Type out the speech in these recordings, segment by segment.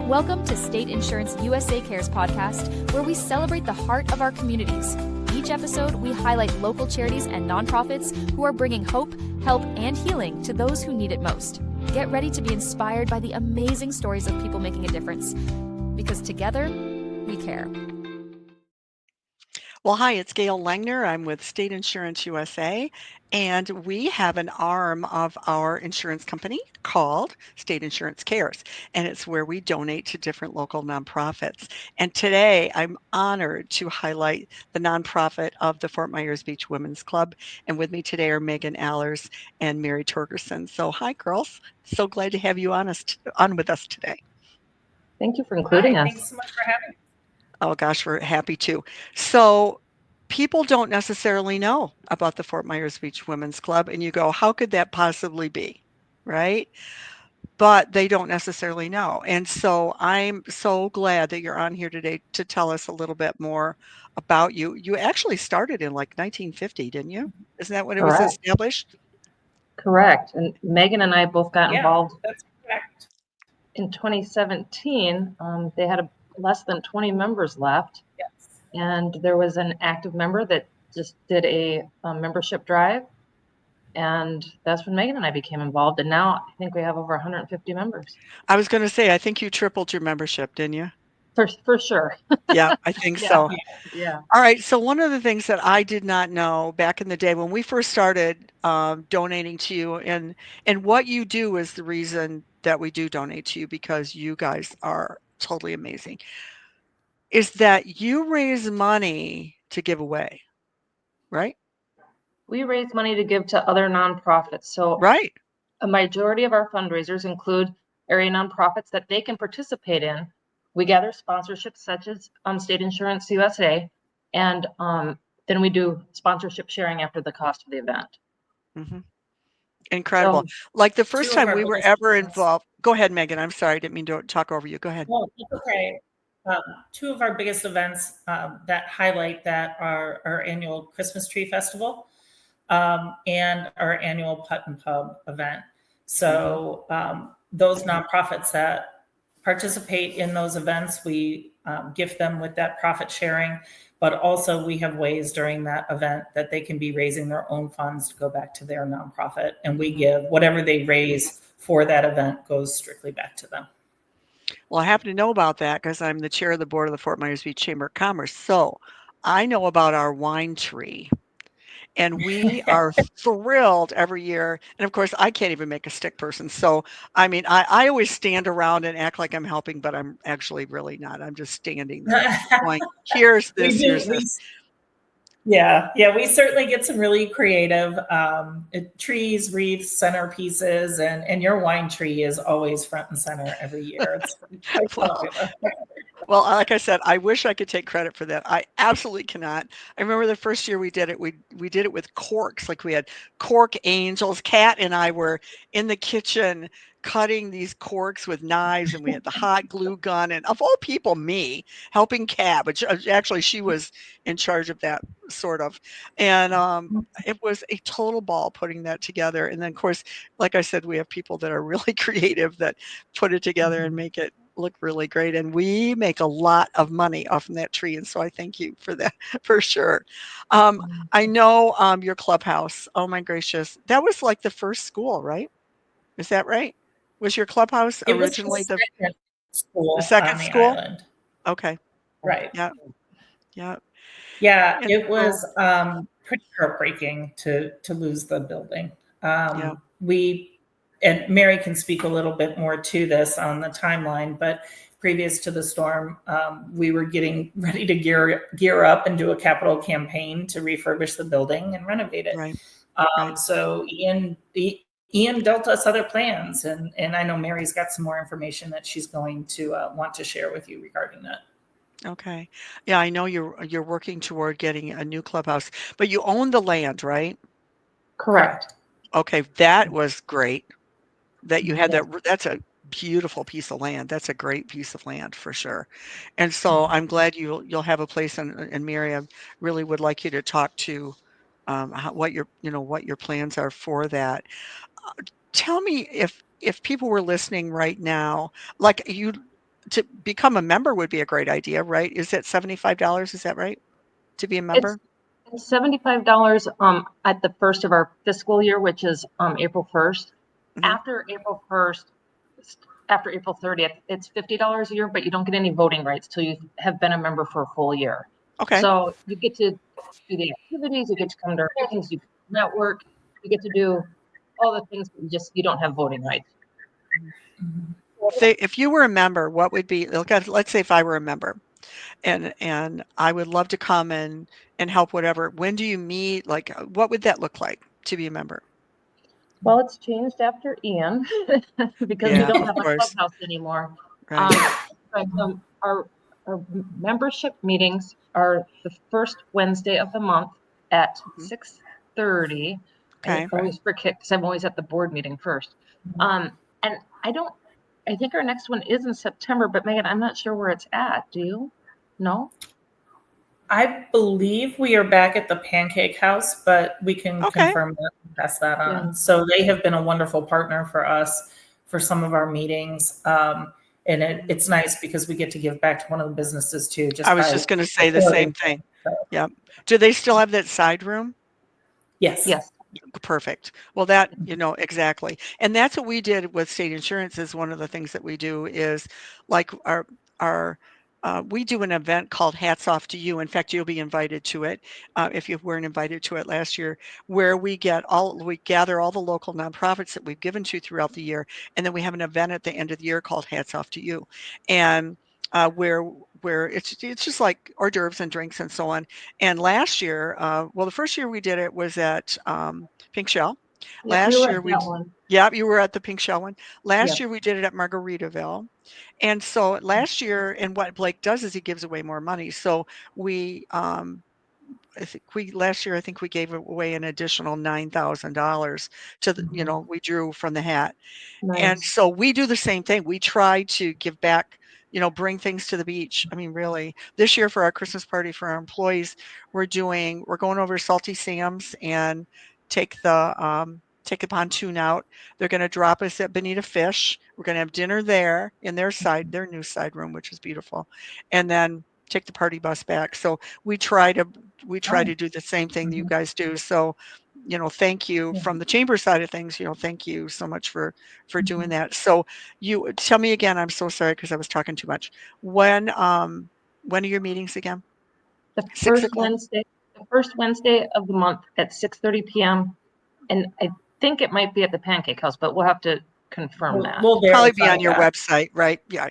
Welcome to State Insurance USA Cares podcast, where we celebrate the heart of our communities. Each episode, we highlight local charities and nonprofits who are bringing hope, help, and healing to those who need it most. Get ready to be inspired by the amazing stories of people making a difference, because together, we care. Well, hi, it's Gail Langner. I'm with State Insurance USA, and we have an arm of our insurance company called State Insurance Cares, and it's where we donate to different local nonprofits. And today I'm honored to highlight the nonprofit of the Fort Myers Beach Women's Club. And with me today are Megan Allers and Mary Torgerson. So hi, girls. So glad to have you on with us today. Thank you for including us. Thanks so much for having me. Oh gosh, we're happy to. So people don't necessarily know about the Fort Myers Beach Women's Club, and you go, how could that possibly be? Right? But they don't necessarily know. And so I'm so glad that you're on here today to tell us a little bit more about you. You actually started in like 1950, didn't you? Isn't that when it was established? Correct. And Megan and I both got involved. That's correct. In 2017. They had less than 20 members left. Yes. And there was an active member that just did a membership drive. And that's when Megan and I became involved. And now I think we have over 150 members. I was going to say, I think you tripled your membership, didn't you? For sure. Yeah, I think so. Yeah. All right. So one of the things that I did not know back in the day when we first started donating to you, and what you do is the reason that we do donate to you, because you guys are totally amazing, is that you raise money to give away, right? We raise money to give to other nonprofits. So right. A majority of our fundraisers include area nonprofits that they can participate in. We gather sponsorships such as State Insurance USA, and then we do sponsorship sharing after the cost of the event. Mm-hmm. Incredible. Like the first time we were ever involved. Go ahead, Megan. I'm sorry. I didn't mean to talk over you. Go ahead. No, it's okay. Two of our biggest events that highlight that are our annual Christmas Tree Festival and our annual Putt and Pub event. So those nonprofits that participate in those events, we gift them with that profit sharing, but also we have ways during that event that they can be raising their own funds to go back to their nonprofit, and we give whatever they raise for that event goes strictly back to them. Well, I happen to know about that because I'm the chair of the board of the Fort Myers Beach Chamber of Commerce. So I know about our wine tree. And we are thrilled every year. And of course, I can't even make a stick person. So, I mean, I always stand around and act like I'm helping, but I'm actually really not. I'm just standing there going, here's this, here's this. Yeah, we certainly get some really creative trees, wreaths, centerpieces, and your wine tree is always front and center every year. It's well, like I said, I wish I could take credit for that. I absolutely cannot. I remember the first year we did it, we did it with corks. Like we had cork angels. Kat and I were in the kitchen cutting these corks with knives, and we had the hot glue gun, and of all people, me helping Kat, but actually she was in charge of that, sort of. And it was a total ball putting that together. And then, of course, like I said, we have people that are really creative that put it together and make it look really great. And we make a lot of money off of that tree. And so I thank you for that, for sure. I know your clubhouse. Oh my gracious. That was like the first school, right? Is that right? Was your clubhouse originally the second school? Island. Okay. Right. Yeah. Yeah, it was pretty heartbreaking to lose the building. And Mary can speak a little bit more to this on the timeline, but previous to the storm, we were getting ready to gear up and do a capital campaign to refurbish the building and renovate it. Right. So Ian dealt us other plans, and I know Mary's got some more information that she's going to want to share with you regarding that. Okay. Yeah, I know you're working toward getting a new clubhouse, but you own the land, right? Correct. Okay, that was great that you had that. That's a beautiful piece of land. That's a great piece of land for sure. And so I'm glad you'll have a place. And Mary, I really would like you to talk to what your plans are for that. Tell me if people were listening right now, like to become a member would be a great idea, right? Is it $75? Is that right? To be a member? It's $75 at the first of our fiscal year, which is April 1st. Mhm. After April 1st, after April 30th, it's $50 a year, but you don't get any voting rights till you have been a member for a full year. Okay. So you get to do the activities, you get to come to our meetings, you network, you get to do all the things, but you don't have voting rights. If you were a member, what would be, let's say if I were a member and I would love to come and help whatever, when do you meet? Like, what would that look like to be a member? Well, it's changed after Ian because we Yeah, don't of have a course. clubhouse anymore. Right. But, our membership meetings are the first Wednesday of the month at Mhm. 6:30. Okay. I always forget because I'm always at the board meeting first. And I think our next one is in September, but Megan, I'm not sure where it's at. Do you know? I believe we are back at the Pancake House, but we can Okay. confirm that and pass that on. Yeah. So they have been a wonderful partner for us for some of our meetings. And it's nice because we get to give back to one of the businesses too. I was just going to say the same thing. Yep. Do they still have that side room? Yes. Yes. Perfect. Well, that, exactly. And that's what we did with state insurance is one of the things that we do is like we do an event called Hats Off to You. In fact, you'll be invited to it if you weren't invited to it last year, where we gather all the local nonprofits that we've given to throughout the year, and then we have an event at the end of the year called Hats Off to You, and where it's just like hors d'oeuvres and drinks and so on. And last year, well, the first year we did it was at Pink Shell. Yeah, we Last were year at that one. yeah, you were at the Pink Shell one. Last Yes. year we did it at Margaritaville. And so last year, and what Blake does is he gives away more money. So we, last year, I think we gave away an additional $9,000 to the, we drew from the hat. And Nice. so we do the same thing. We try to give back, bring things to the beach. I mean, really, this year for our Christmas party for our employees, we're going over Salty Sam's and take the pontoon out. They're going to drop us at Bonita Fish. We're going to have dinner there in their new side room, which is beautiful. And then take the party bus back. So we try to do the same thing that you guys do. So, thank you from the chamber side of things, thank you so much for doing that. So you tell me again, I'm so sorry because I was talking too much. When are your meetings again? The 6 o'clock? first Wednesday of the month at 6:30 p.m. And I think it might be at the Pancake House, but we'll have to confirm that. We'll Probably be verify on your that. website, right? Yeah,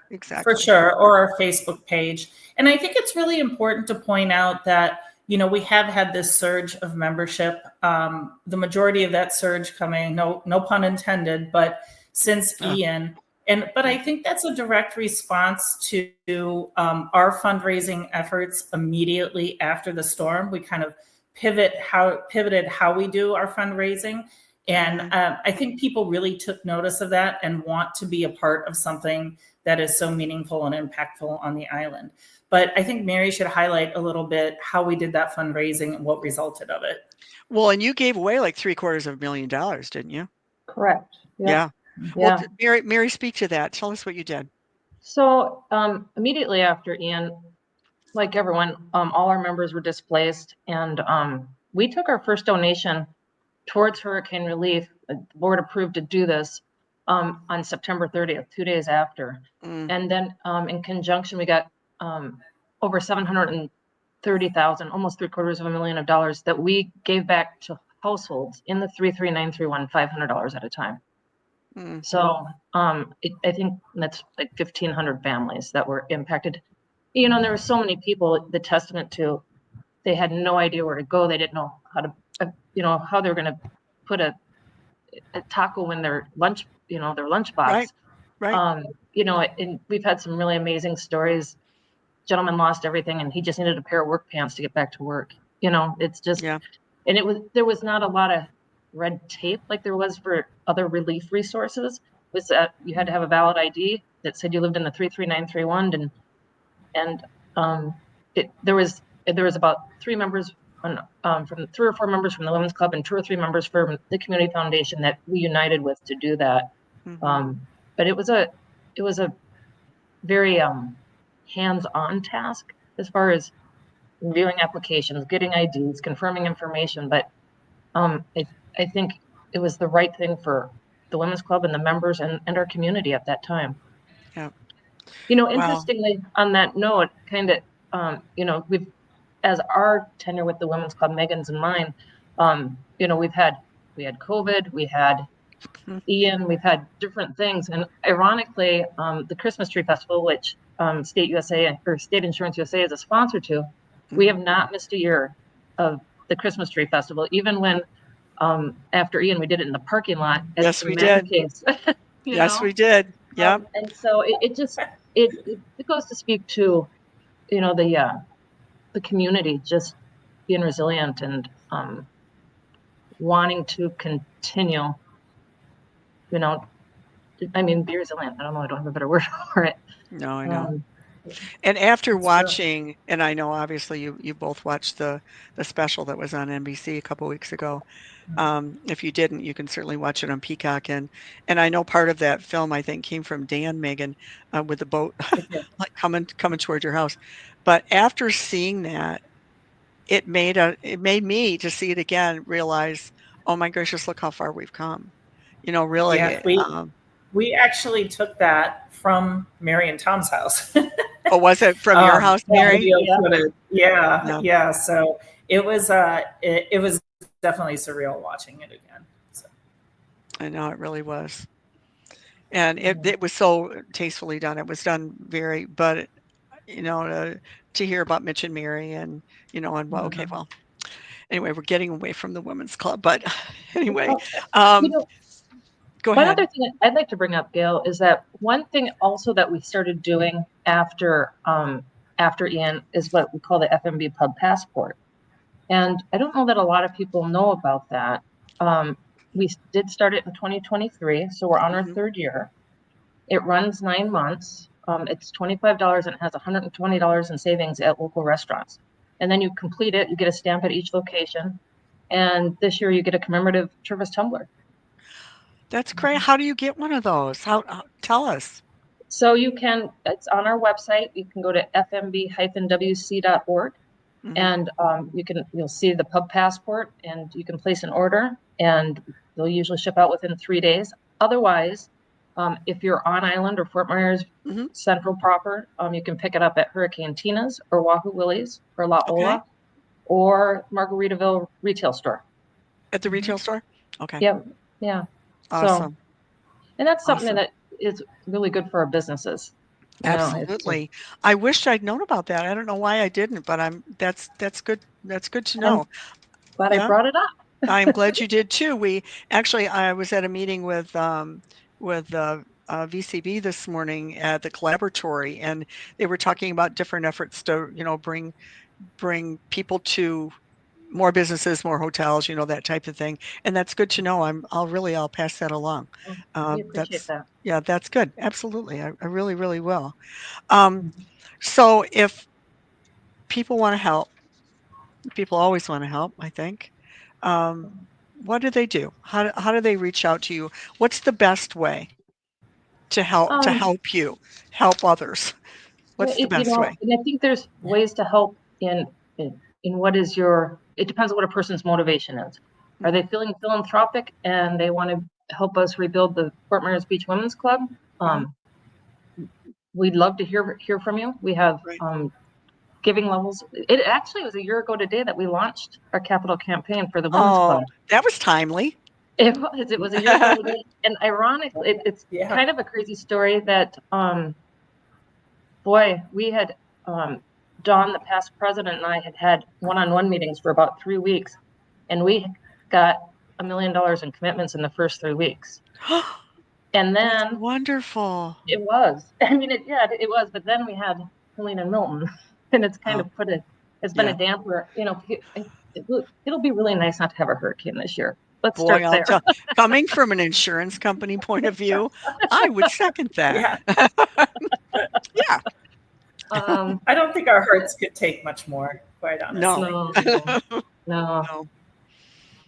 exactly. For sure, or our Facebook page. And I think it's really important to point out that, we have had this surge of membership. The majority of that surge coming, no pun intended, but since Ian. But I think that's a direct response to our fundraising efforts immediately after the storm. We kind of pivoted how we do our fundraising. And I think people really took notice of that and want to be a part of something that is so meaningful and impactful on the island. But I think Mary should highlight a little bit how we did that fundraising and what resulted of it. Well, and you gave away like $750,000, didn't you? Correct. Yeah. Yeah. Well, Mary, speak to that. Tell us what you did. So immediately after Ian, like everyone, all our members were displaced, and we took our first donation towards hurricane relief. The board approved to do this on September 30th, 2 days after. And then in conjunction, we got over $730,000, almost $750,000 that we gave back to households in the 33931, $500 at a time. So I think that's like 1,500 families that were impacted. And there were so many people, the testament to, they had no idea where to go. They didn't know how to, how they were going to put a taco in their lunch, their lunchbox. Right. And we've had some really amazing stories. Gentleman lost everything and he just needed a pair of work pants to get back to work. It's just, and there was not a lot of red tape like there was for other relief resources. It was that you had to have a valid ID that said you lived in the 33931, and there was about 3 members from 3 or 4 members from the Women's Club and 2 or 3 members from the Community Foundation that we united with to do that. But it was a very hands-on task as far as reviewing applications, getting IDs, confirming information. But I think it was the right thing for the Women's Club and the members and our community at that time. Yeah. Wow. Interestingly, on that note, kind of, we've, as our tenure with the Women's Club, Megan's and mine, we had COVID, we had Ian, we've had different things. And ironically, the Christmas Tree Festival, which State Insurance USA is a sponsor to, we have not missed a year of the Christmas Tree Festival, even when after Ian, we did it in the parking lot. Yes, we did. Yes, we did. Yeah. And so it goes to speak to, the community just being resilient and wanting to continue, be resilient. I don't know. I don't have a better word for it. No, I know. And after watching, and I know obviously you both watched the special that was on NBC a couple weeks ago. If you didn't, you can certainly watch it on Peacock. And I know part of that film, I think, came from Dan, Megan, with the boat like coming toward your house. But after seeing that, it made me, to see it again, realize, oh my gracious, look how far we've come. Really. Yeah, we actually took that from Mary and Tom's house. Oh, was it from your house, Mary? Yeah. So it was definitely surreal watching it again. So. I know, it really was. And it was so tastefully done. It was done but to hear about Mitch and Mary and, okay, well, anyway, we're getting away from the Women's Club, but anyway, go ahead. One other thing I'd like to bring up, Gail, is that one thing also that we started doing after Ian is what we call the FMB Pub Passport. And I don't know that a lot of people know about that. We did start it in 2023, so we're on our third year. It runs 9 months. It's $25 and it has $120 in savings at local restaurants. And then you complete it, you get a stamp at each location. And this year you get a commemorative Service tumbler. That's great. How do you get one of those? Tell us. So it's on our website. You can go to fmb-wc.org. And you'll see the pub passport, and you can place an order, and they'll usually ship out within 3 days. Otherwise, if you're on island or Fort Myers Central proper, you can pick it up at Hurricane Tina's or Wahoo Willie's or La Ola or Margaritaville retail store. At the retail store? Okay. Yep. Yeah. Awesome. So, and that's something that is really good for our businesses. Absolutely. I wished I'd known about that. I don't know why I didn't, but that's good. That's good to know. Glad I brought it up. I'm glad you did too. I was at a meeting with VCB this morning at the Collaboratory, and they were talking about different efforts to, bring people to more businesses, more hotels, that type of thing. And that's good to know. I'll pass that along. We appreciate that. Yeah, that's good. Absolutely. I really, really will. So if people want to help, people always want to help, I think. What do they do? How do they reach out to you? What's the best way to help help others? What's the best way? And I think there's ways to help in what is it depends on what a person's motivation is. Are they feeling philanthropic and they want to help us rebuild the Fort Myers Beach Women's Club? We'd love to hear from you. We have giving levels. It actually was a year ago today that we launched our capital campaign for the Women's Club. That was timely. It was a year ago today. And ironically, it's kind of a crazy story that, we had, Don, the past president, and I had one-on-one meetings for about 3 weeks, and we got $1 million in commitments in the first 3 weeks. And then that's wonderful. It was. I mean, it was. But then we had Helene and Milton, and it's kind of it's been a damper. It'll be really nice not to have a hurricane this year. Let's start there. Coming from an insurance company point of view, I would second that. Yeah. I don't think our hearts could take much more, quite honestly. No.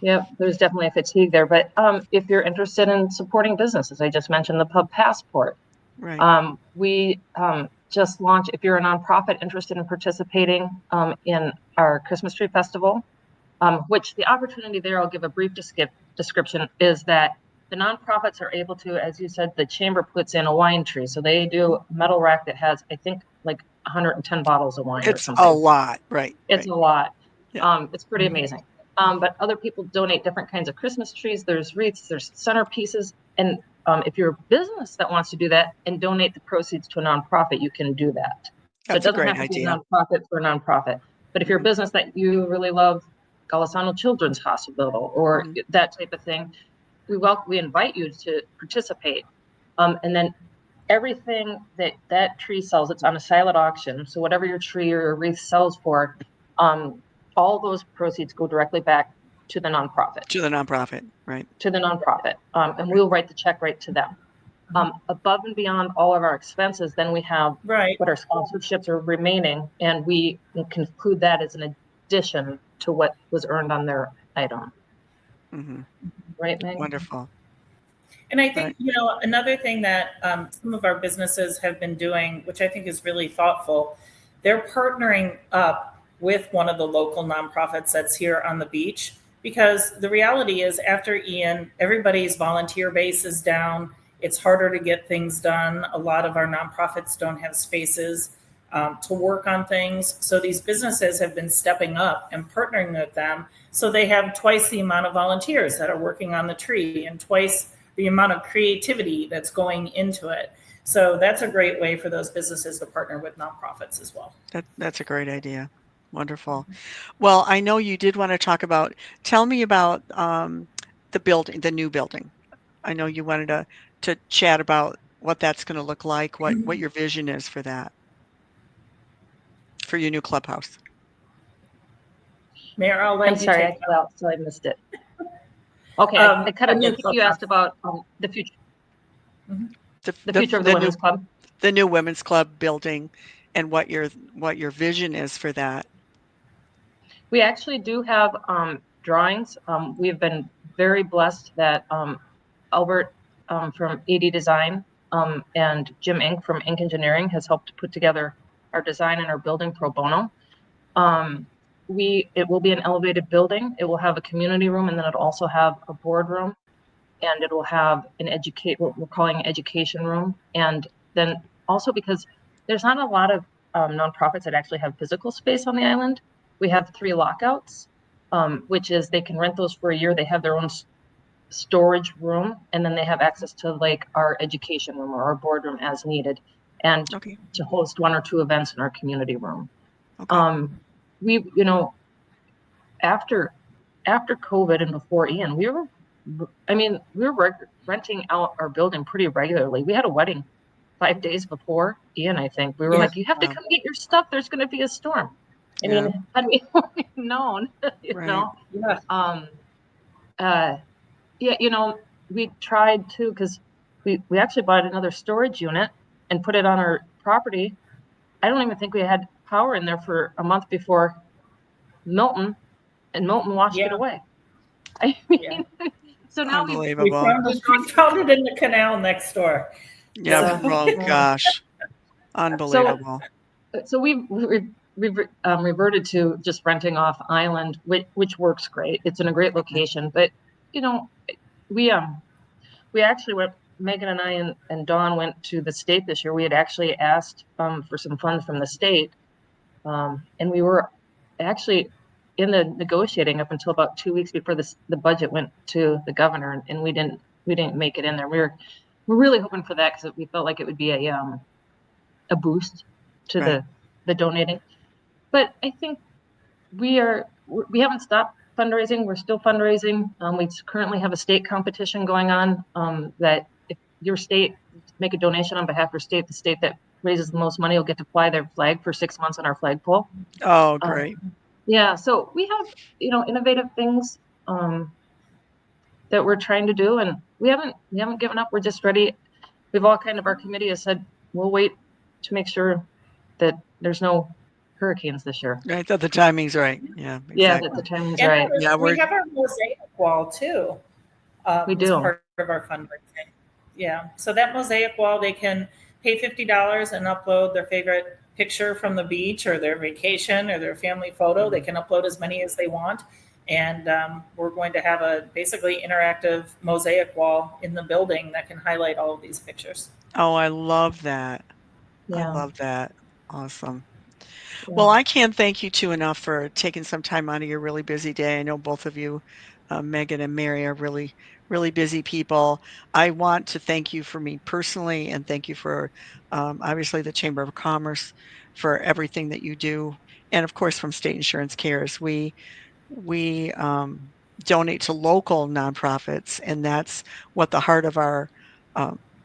Yep, there's definitely a fatigue there. But if you're interested in supporting businesses, I just mentioned the Pub Passport. Right. We just launched, if you're a nonprofit interested in participating in our Christmas tree festival, which the opportunity there, I'll give a brief description, is that the nonprofits are able to, as you said, the chamber puts in a wine tree. So they do a metal rack that has, I think, like 110 bottles of wine or It's something. a lot. Right. It's a lot. Yeah. It's pretty amazing. But other people donate different kinds of Christmas trees. There's wreaths, there's centerpieces. And if you're a business that wants to do that and donate the proceeds to a nonprofit, you can do that. So it That's a doesn't great have to be a idea. nonprofit for a nonprofit. But if you're a business that you really love, Golisano Children's Hospital or that type of thing, we invite you to participate. And then everything that tree sells, it's on a silent auction. So whatever your tree or your wreath sells for, all those proceeds go directly back to the nonprofit. To the nonprofit, right? To the nonprofit, and we'll write the check right to them. Above and beyond all of our expenses, then we have what our sponsorships are remaining, and we conclude that as an addition to what was earned on their item. Right, Meg? Wonderful. And I think, another thing that some of our businesses have been doing, which I think is really thoughtful, they're partnering up with one of the local nonprofits that's here on the beach, because the reality is after Ian, everybody's volunteer base is down. It's harder to get things done. A lot of our nonprofits don't have spaces to work on things. So these businesses have been stepping up and partnering with them. So they have twice the amount of volunteers that are working on the tree and twice the amount of creativity that's going into it. So that's a great way for those businesses to partner with nonprofits as well. That's a great idea. Wonderful. Well, I know you did want to tell me about the building, the new building. I know you wanted to chat about what that's going to look like, what your vision is for that, for your new clubhouse. Mayor, I'll let I'm you sorry, take I cut out, so I missed it. Okay, I cut out. I think you asked about the future. The future of the women's club. The new women's club building, and what your vision is for that. We actually do have drawings. We've been very blessed that Albert from AD Design and Jim Inc. from Inc. Engineering has helped put together our design and our building pro bono. It will be an elevated building. It will have a community room, and then it'll also have a boardroom, and it will have what we're calling an education room. And then also, because there's not a lot of nonprofits that actually have physical space on the island, we have 3 lockouts, which is they can rent those for a year. They have their own storage room, and then they have access to like our education room or our boardroom as needed, and to host 1 or 2 events in our community room. We, after COVID and before Ian, we were renting out our building pretty regularly. We had a wedding 5 days before Ian, I think. We were like, you have to come get your stuff. There's going to be a storm. I mean, had we only known, we tried to, because we actually bought another storage unit and put it on our property. I don't even think we had power in there for a month before Milton washed it away. I mean, so now we found it in the canal next door. Yeah. Oh gosh, unbelievable. So we've reverted to just renting off island, which works great. It's in a great location, but we actually went. Megan and I and Dawn went to the state this year. We had actually asked for some funds from the state, and we were actually in the negotiating up until about 2 weeks before the budget went to the governor, and we didn't make it in there. We're really hoping for that because we felt like it would be a boost to the donating. But I think we haven't stopped fundraising. We're still fundraising. We currently have a state competition going on that if your state make a donation on behalf of your state, the state that raises the most money will get to fly their flag for 6 months on our flagpole. Oh, great. So we have, innovative things that we're trying to do, and we haven't given up. We're just ready. We've all our committee has said, we'll wait to make sure that there's no hurricanes this year. Right, that the timing's right. Yeah, exactly. Yeah, that the timing's right. We have our mosaic wall too. We do. As part of our fundraising. Yeah, so that mosaic wall, they can pay $50 and upload their favorite picture from the beach or their vacation or their family photo. They can upload as many as they want. And we're going to have a basically interactive mosaic wall in the building that can highlight all of these pictures. Oh, I love that. I Yeah. love that. Awesome. Yeah. Well, I can't thank you two enough for taking some time out of your really busy day. I know both of you, Megan and Mary, are really, really busy people. I want to thank you for me personally, and thank you for obviously the Chamber of Commerce for everything that you do, and of course from State Insurance Cares. We donate to local nonprofits, and that's what the heart of our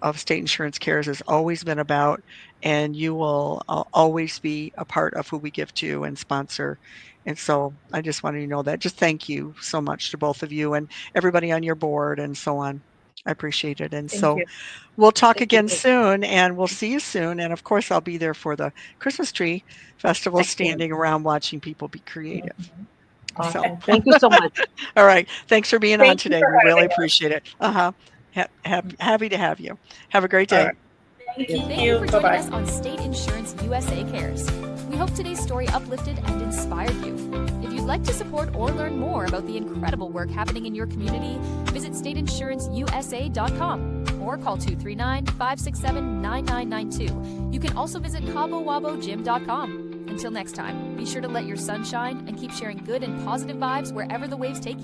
of State Insurance Cares has always been about. And you will always be a part of who we give to and sponsor. And so I just wanted you to know that. Just thank you so much to both of you and everybody on your board and so on. I appreciate it. And Thank so you. we'll talk Thank you. again soon, and we'll see you soon. And of course, I'll be there for the Christmas tree festival, Excellent. standing around watching people be creative. So, Awesome. Thank you so much. all right. Thanks for being on Thank you today. for We really having us. appreciate it. Happy to have you. Have a great All day. right. Thank Thank you. you for joining Bye-bye. us on State Insurance USA Cares. We hope today's story uplifted and inspired you. If you'd like to support or learn more about the incredible work happening in your community, visit stateinsuranceusa.com or call 239-567-9992. You can also visit CaboWaboGym.com. Until next time, be sure to let your sun shine and keep sharing good and positive vibes wherever the waves take you.